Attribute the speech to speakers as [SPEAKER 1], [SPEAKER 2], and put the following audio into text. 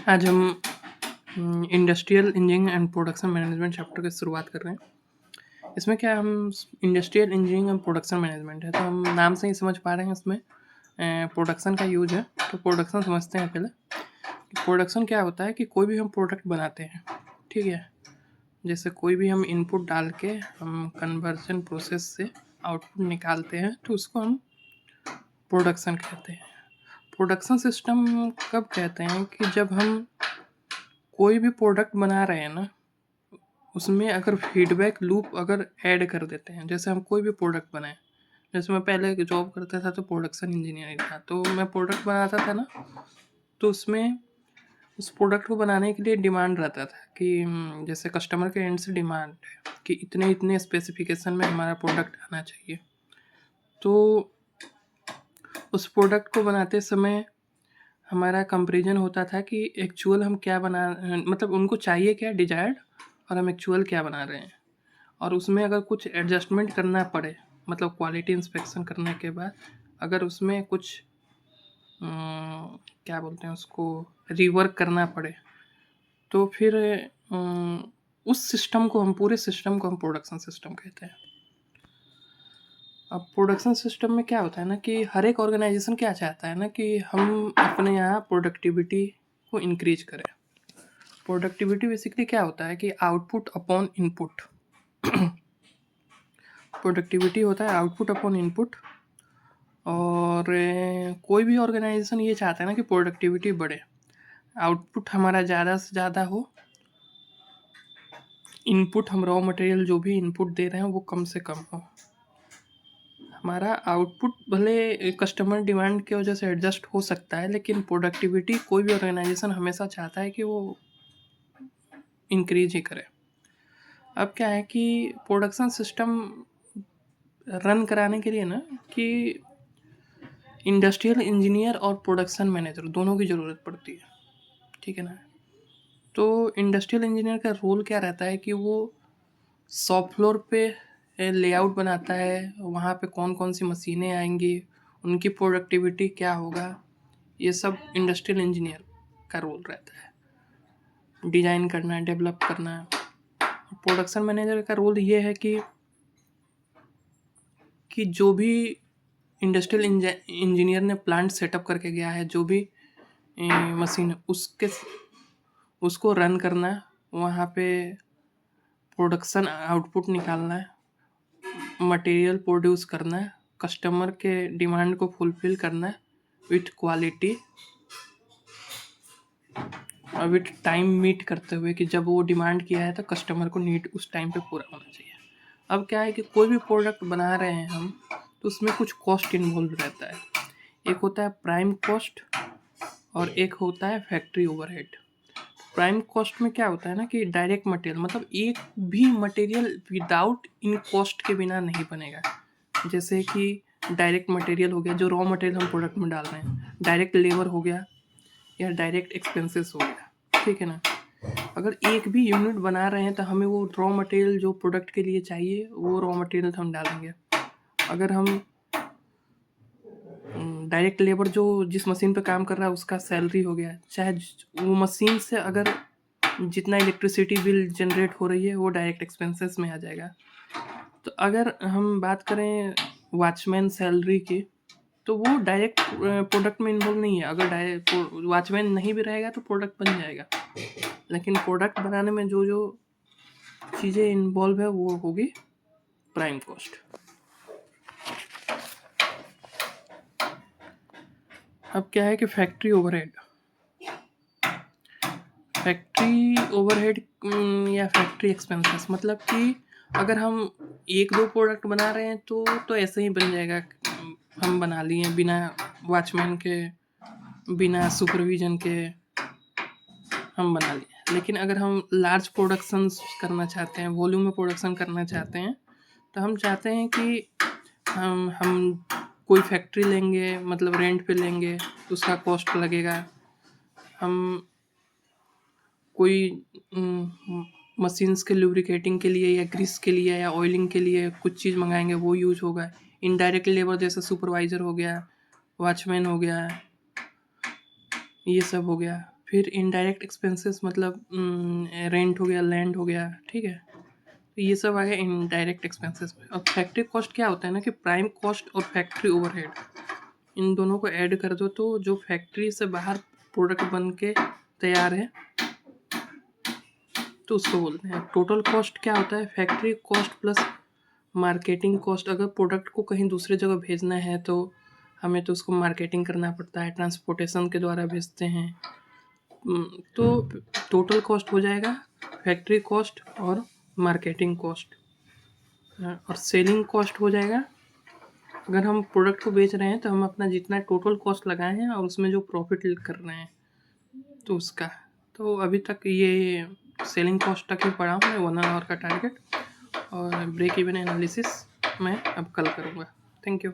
[SPEAKER 1] आज हम industrial engineering and production management chapter की शुरुआत कर रहे हैं। इसमें क्या हम industrial engineering and production management है, तो हम नाम से ही समझ पा रहे हैं इसमें प्रोडक्शन का यूज है। तो प्रोडक्शन समझते हैं पहले। प्रोडक्शन क्या होता है कि कोई भी हम प्रोडक्ट बनाते हैं, ठीक है, जैसे कोई भी हम इनपुट डाल के हम कन्वर्जन प्रोसेस से आउटपुट निकालते हैं, तो उसको हम प्रोडक्शन कहते हैं। प्रोडक्शन सिस्टम कब कहते हैं कि जब हम कोई भी प्रोडक्ट बना रहे हैं ना, उसमें अगर फीडबैक लूप अगर ऐड कर देते हैं। जैसे हम कोई भी प्रोडक्ट बनाए, जैसे मैं पहले जॉब करता था तो प्रोडक्शन इंजीनियरिंग था, तो मैं प्रोडक्ट बनाता था ना, तो उसमें उस प्रोडक्ट को बनाने के लिए डिमांड रहता था कि जैसे कस्टमर के एंड से डिमांड है कि इतने इतने स्पेसिफिकेशन में हमारा प्रोडक्ट आना चाहिए। तो उस प्रोडक्ट को बनाते समय हमारा कंपैरिजन होता था कि एक्चुअल हम क्या बना, मतलब उनको चाहिए क्या डिजायर्ड, और हम एक्चुअल क्या बना रहे हैं। और उसमें अगर कुछ एडजस्टमेंट करना पड़े, मतलब क्वालिटी इंस्पेक्शन करने के बाद अगर उसमें कुछ क्या बोलते हैं उसको, रीवर्क करना पड़े, तो फिर उस सिस्टम को हम पूरे सिस्टम को हम प्रोडक्शन सिस्टम कहते हैं। अब प्रोडक्शन सिस्टम में क्या होता है ना कि हर एक ऑर्गेनाइजेशन क्या चाहता है ना कि हम अपने यहाँ प्रोडक्टिविटी को इंक्रीज करें। प्रोडक्टिविटी बेसिकली क्या होता है कि आउटपुट अपॉन इनपुट। प्रोडक्टिविटी होता है आउटपुट अपॉन इनपुट। और कोई भी ऑर्गेनाइजेशन ये चाहता है ना कि प्रोडक्टिविटी बढ़े, आउटपुट हमारा ज़्यादा से ज़्यादा हो, इनपुट हम रॉ मटेरियल जो भी इनपुट दे रहे हैं वो कम से कम हो। हमारा आउटपुट भले कस्टमर डिमांड की वजह से एडजस्ट हो सकता है, लेकिन प्रोडक्टिविटी कोई भी ऑर्गेनाइजेशन हमेशा चाहता है कि वो इंक्रीज ही करे। अब क्या है कि प्रोडक्शन सिस्टम रन कराने के लिए ना कि इंडस्ट्रियल इंजीनियर और प्रोडक्शन मैनेजर दोनों की ज़रूरत पड़ती है, ठीक है ना। तो इंडस्ट्रियल इंजीनियर का रोल क्या रहता है कि वो शॉप फ्लोर पे लेआउट बनाता है, वहाँ पे कौन कौन सी मशीनें आएंगी, उनकी प्रोडक्टिविटी क्या होगा, ये सब इंडस्ट्रियल इंजीनियर का रोल रहता है। डिज़ाइन करना, डेवलप करना। प्रोडक्शन मैनेजर का रोल ये है कि जो भी इंडस्ट्रियल इंजीनियर ने प्लांट सेटअप करके गया है, जो भी मशीन उसको रन करना है, वहाँ पे प्रोडक्शन आउटपुट निकालना है, मटेरियल प्रोड्यूस करना है, कस्टमर के डिमांड को फुलफिल करना है विथ क्वालिटी और विथ टाइम मीट करते हुए कि जब वो डिमांड किया है तो कस्टमर को नीड उस टाइम पे पूरा होना चाहिए। अब क्या है कि कोई भी प्रोडक्ट बना रहे हैं हम, तो उसमें कुछ कॉस्ट इन्वॉल्व रहता है। एक होता है प्राइम कॉस्ट और एक होता है फैक्ट्री ओवरहेड। प्राइम कॉस्ट में क्या होता है ना कि डायरेक्ट मटेरियल, मतलब एक भी मटेरियल विदाउट इन कॉस्ट के बिना नहीं बनेगा। जैसे कि डायरेक्ट मटेरियल हो गया, जो रॉ मटेरियल हम प्रोडक्ट में डाल रहे हैं, डायरेक्ट लेबर हो गया या डायरेक्ट एक्सपेंसेस हो गया, ठीक है ना। अगर एक भी यूनिट बना रहे हैं तो हमें वो रॉ मटेरियल जो प्रोडक्ट के लिए चाहिए वो रॉ मटेरियल हम डालेंगे। अगर हम डायरेक्ट लेबर जो जिस मशीन पे काम कर रहा है उसका सैलरी हो गया, चाहे वो मशीन से अगर जितना इलेक्ट्रिसिटी बिल जनरेट हो रही है वो डायरेक्ट एक्सपेंसेस में आ जाएगा। तो अगर हम बात करें वॉचमैन सैलरी की, तो वो डायरेक्ट प्रोडक्ट में इन्वॉल्व नहीं है। अगर डायरेक्ट वॉचमैन नहीं भी रहेगा तो प्रोडक्ट बन जाएगा, लेकिन प्रोडक्ट बनाने में जो जो चीज़ें इन्वॉल्व है वो होगी प्राइम कॉस्ट। अब क्या है कि फैक्ट्री ओवरहेड या फैक्ट्री एक्सपेंसेस, मतलब कि अगर हम एक दो प्रोडक्ट बना रहे हैं तो ऐसे ही बन जाएगा, हम बना लिए बिना वॉचमैन के, बिना सुपरविजन के हम बना लिए। लेकिन अगर हम लार्ज प्रोडक्शन करना चाहते हैं, वॉल्यूम में प्रोडक्शन करना चाहते हैं, तो हम चाहते हैं कि हम कोई फैक्ट्री लेंगे, मतलब रेंट पे लेंगे, उसका कॉस्ट लगेगा। हम कोई मशीन्स के लुब्रिकेटिंग के लिए या ग्रीस के लिए या ऑयलिंग के लिए कुछ चीज़ मंगाएंगे, वो यूज होगा। इनडायरेक्ट लेबर जैसे सुपरवाइज़र हो गया, वॉचमैन हो गया, ये सब हो गया। फिर इनडायरेक्ट एक्सपेंसेस मतलब रेंट हो गया, लैंड हो गया, ठीक है? तो ये सब आ गया इनडायरेक्ट एक्सपेंसेस में। और फैक्ट्री कॉस्ट क्या होता है ना कि प्राइम कॉस्ट और फैक्ट्री ओवरहेड, इन दोनों को ऐड कर दो तो जो फैक्ट्री से बाहर प्रोडक्ट बन के तैयार है तो उसको बोलते हैं। टोटल कॉस्ट क्या होता है? Factory cost plus marketing cost. अगर प्रोडक्ट को कहीं दूसरी जगह भेजना है तो हमें तो उसको मार्केटिंग करना पड़ता है, ट्रांसपोर्टेशन के द्वारा भेजते हैं। तो टोटल कॉस्ट हो जाएगा फैक्ट्री कॉस्ट और मार्केटिंग कॉस्ट, और सेलिंग कॉस्ट हो जाएगा। अगर हम प्रोडक्ट को बेच रहे हैं तो हम अपना जितना टोटल कॉस्ट लगाए हैं और उसमें जो प्रॉफिट कर रहे हैं तो उसका। तो अभी तक ये सेलिंग कॉस्ट तक ही पढ़ा हूँ मैं, 1 आवर का टारगेट, और ब्रेक इवन एनालिसिस मैं अब कल करूँगा। Thank you.